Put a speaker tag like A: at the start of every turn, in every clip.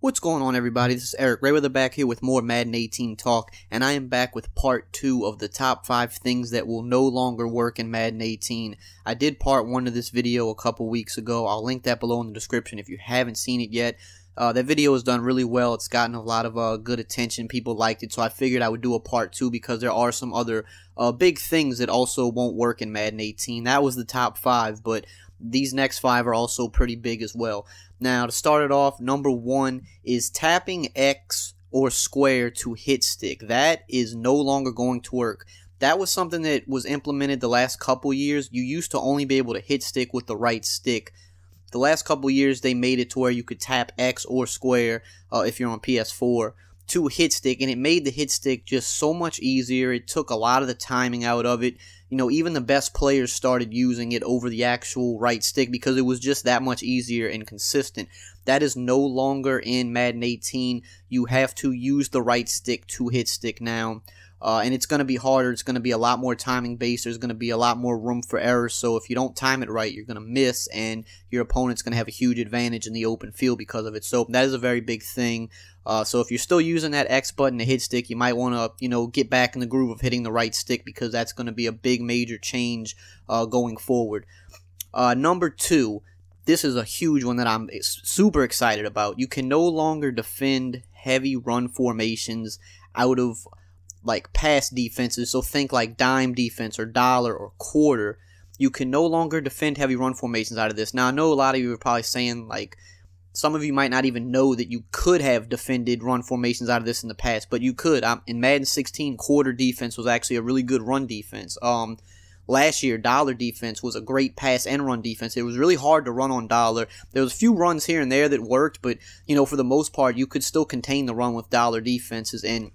A: What's going on, everybody? This is EricRayweather back here with more Madden 18 talk, and I am back with part 2 of the top 5 things that will no longer work in Madden 18. I did part 1 of this video a couple weeks ago. I'll link that below in the description if you haven't seen it yet. That video has done really well. It's gotten a lot of good attention. People liked it, so I figured I would do a part 2 because there are some other big things that also won't work in Madden 18. That was the top 5, but these next 5 are also pretty big as well. Now, to start it off, number 1 is tapping X or square to hit stick. That is no longer going to work. That was something that was implemented the last couple years. You used to only be able to hit stick with the right stick. The last couple years, they made it to where you could tap X or square if you're on PS4 to hit stick, and it made the hit stick just so much easier. It took a lot of the timing out of it. You know, even the best players started using it over the actual right stick because it was just that much easier and consistent. That is no longer in Madden 18. You have to use the right stick to hit stick now. And it's going to be harder. It's going to be a lot more timing based. There's going to be a lot more room for errors. So if you don't time it right, you're going to miss, and your opponent's going to have a huge advantage in the open field because of it. So that is a very big thing. So if you're still using that X button to hit stick, you might want to, get back in the groove of hitting the right stick because that's going to be a big major change going forward. Number 2, this is a huge one that I'm super excited about. You can no longer defend heavy run formations out of like pass defenses, so think like dime defense or dollar or quarter. You can no longer defend heavy run formations out of this. Now, I know a lot of you are probably saying, like, some of you might not even know that you could have defended run formations out of this in the past, but you could. In Madden 16, quarter defense was actually a really good run defense. Last year, dollar defense was a great pass and run defense. It was really hard to run on dollar. There was a few runs here and there that worked, but, for the most part, you could still contain the run with dollar defenses, and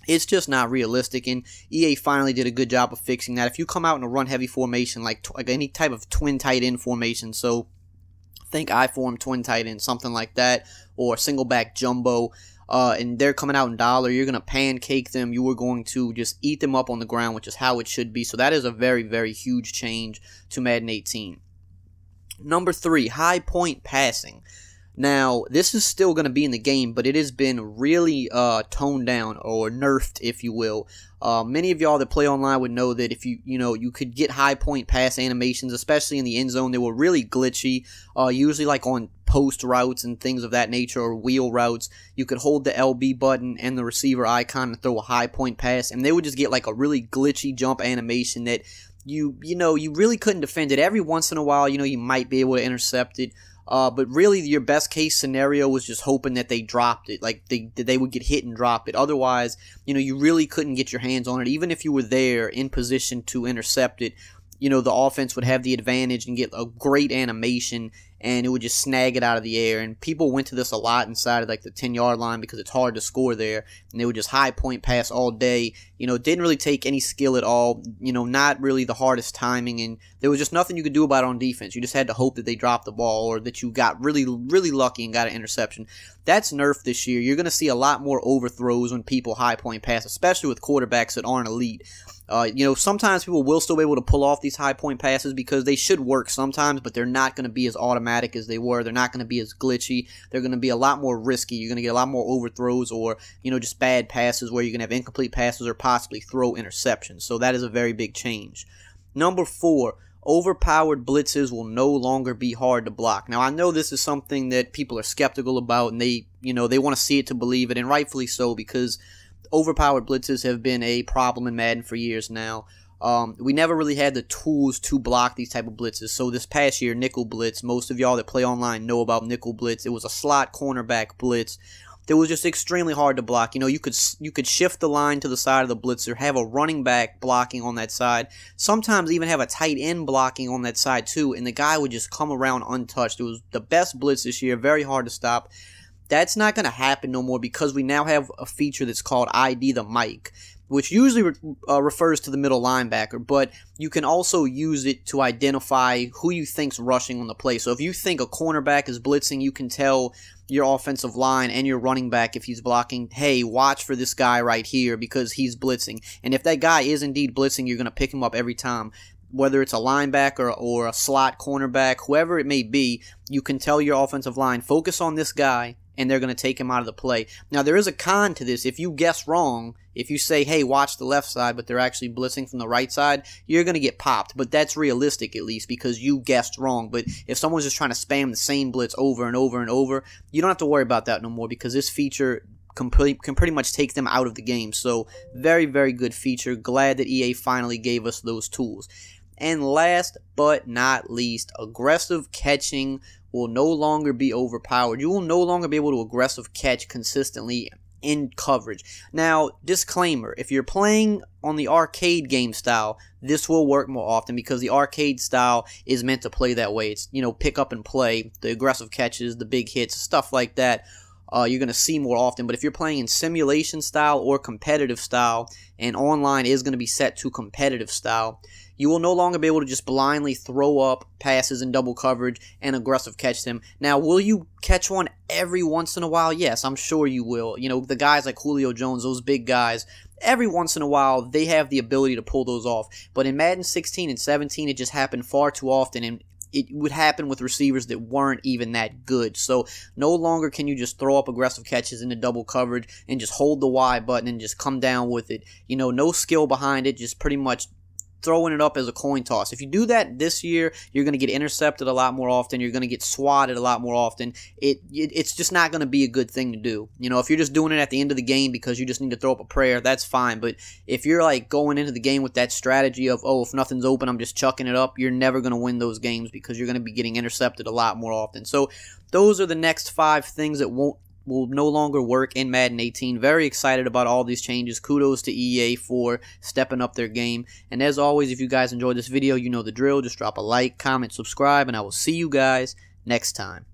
A: it's just not realistic, and EA finally did a good job of fixing that. If you come out in a run-heavy formation, like any type of twin tight end formation, so think I-form twin tight end, something like that, or single back jumbo, and they're coming out in dollar, you're going to pancake them. You are going to just eat them up on the ground, which is how it should be. So that is a very, very huge change to Madden 18. Number 3, high point passing. Now, this is still going to be in the game, but it has been really toned down or nerfed, if you will. Many of y'all that play online would know that if you could get high point pass animations, especially in the end zone. They were really glitchy, usually like on post routes and things of that nature, or wheel routes. You could hold the LB button and the receiver icon and throw a high point pass, and they would just get like a really glitchy jump animation that you really couldn't defend it. Every once in a while, you might be able to intercept it. But really, your best case scenario was just hoping that they dropped it, like they would get hit and drop it. Otherwise, you really couldn't get your hands on it. Even if you were there in position to intercept it, the offense would have the advantage and get a great animation, and it would just snag it out of the air. And people went to this a lot inside of like the 10-yard line because it's hard to score there, and they would just high point pass all day. Didn't really take any skill at all, not really the hardest timing, and there was just nothing you could do about it on defense. You just had to hope that they dropped the ball or that you got really, really lucky and got an interception. That's nerfed this year. You're going to see a lot more overthrows when people high point pass, especially with quarterbacks that aren't elite. Sometimes people will still be able to pull off these high point passes because they should work sometimes, but they're not going to be as automatic as they were. They're not going to be as glitchy. They're going to be a lot more risky. You're going to get a lot more overthrows or, just bad passes where you're going to have incomplete passes or possibly throw interceptions. So that is a very big change. Number 4, overpowered blitzes will no longer be hard to block. Now, I know this is something that people are skeptical about, and they want to see it to believe it, and rightfully so, because overpowered blitzes have been a problem in Madden for years now. We never really had the tools to block these type of blitzes. So this past year, nickel blitz, most of y'all that play online know about nickel blitz. It was a slot cornerback blitz that was just extremely hard to block. You could shift the line to the side of the blitzer, have a running back blocking on that side, sometimes even have a tight end blocking on that side too, and the guy would just come around untouched. It was the best blitz this year, very hard to stop. That's not going to happen no more because we now have a feature that's called ID the Mic, which usually refers to the middle linebacker, but you can also use it to identify who you think's rushing on the play. So if you think a cornerback is blitzing, you can tell your offensive line and your running back, if he's blocking, hey, watch for this guy right here because he's blitzing. And if that guy is indeed blitzing, you're going to pick him up every time. Whether it's a linebacker or a slot cornerback, whoever it may be, you can tell your offensive line, focus on this guy and they're going to take him out of the play. Now, there is a con to this. If you guess wrong, if you say, hey, watch the left side, but they're actually blitzing from the right side, you're going to get popped. But that's realistic, at least, because you guessed wrong. But if someone's just trying to spam the same blitz over and over and over, you don't have to worry about that no more, because this feature can pretty much take them out of the game. So, very, very good feature. Glad that EA finally gave us those tools. And last but not least, aggressive catching will no longer be overpowered. You will no longer be able to aggressive catch consistently in coverage. Now, disclaimer, if you're playing on the arcade game style, this will work more often, because the arcade style is meant to play that way. It's, pick up and play, the aggressive catches, the big hits, stuff like that. You're going to see more often. But if you're playing in simulation style or competitive style, and online is going to be set to competitive style, you will no longer be able to just blindly throw up passes in double coverage and aggressive catch them. Now, will you catch one every once in a while? Yes, I'm sure you will. The guys like Julio Jones, those big guys, every once in a while, they have the ability to pull those off. But in Madden 16 and 17, it just happened far too often, and it would happen with receivers that weren't even that good. So no longer can you just throw up aggressive catches into double coverage and just hold the Y button and just come down with it. No skill behind it, just pretty much throwing it up as a coin toss. If you do that this year, you're going to get intercepted a lot more often. You're going to get swatted a lot more often. It's just not going to be a good thing to do. If you're just doing it at the end of the game because you just need to throw up a prayer, that's fine. But if you're like going into the game with that strategy of, oh, if nothing's open, I'm just chucking it up, you're never going to win those games, because you're going to be getting intercepted a lot more often. So those are the next 5 things that will no longer work in Madden 18. Very excited about all these changes. Kudos to EA for stepping up their game. And as always, if you guys enjoyed this video, you know the drill. Just drop a like, comment, subscribe, and I will see you guys next time.